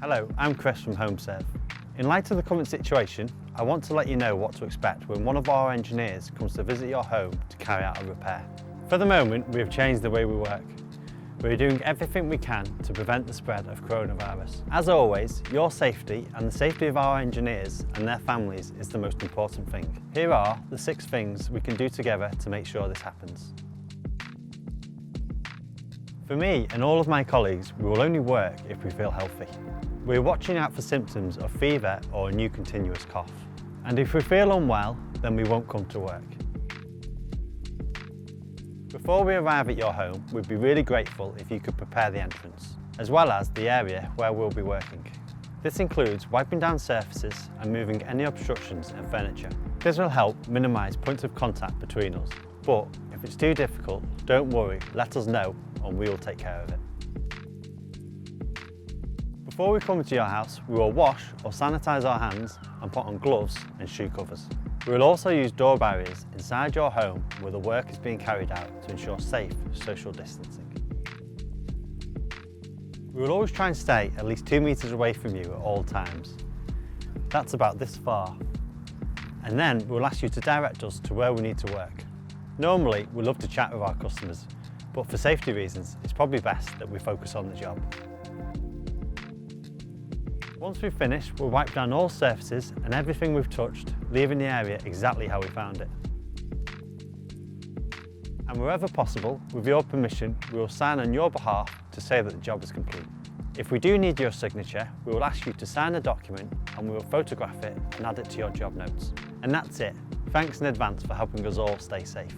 Hello, I'm Chris from Homeserve. In light of the current situation, I want to let you know what to expect when one of our engineers comes to visit your home to carry out a repair. For the moment, we have changed the way we work. We're doing everything we can to prevent the spread of coronavirus. As always, your safety and the safety of our engineers and their families is the most important thing. Here are the 6 things we can do together to make sure this happens. For me and all of my colleagues, we will only work if we feel healthy. We're watching out for symptoms of fever or a new continuous cough. And if we feel unwell, then we won't come to work. Before we arrive at your home, we'd be really grateful if you could prepare the entrance, as well as the area where we'll be working. This includes wiping down surfaces and moving any obstructions and furniture. This will help minimise points of contact between us, but if it's too difficult, don't worry, let us know and we will take care of it. Before we come to your house, we will wash or sanitise our hands and put on gloves and shoe covers. We will also use door barriers inside your home where the work is being carried out to ensure safe social distancing. We will always try and stay at least 2 metres away from you at all times. That's about this far. And then we'll ask you to direct us to where we need to work. Normally, we love to chat with our customers, but for safety reasons, it's probably best that we focus on the job. Once we've finished, we'll wipe down all surfaces and everything we've touched, leaving the area exactly how we found it. And wherever possible, with your permission, we will sign on your behalf to say that the job is complete. If we do need your signature, we will ask you to sign a document and we will photograph it and add it to your job notes. And that's it. Thanks in advance for helping us all stay safe.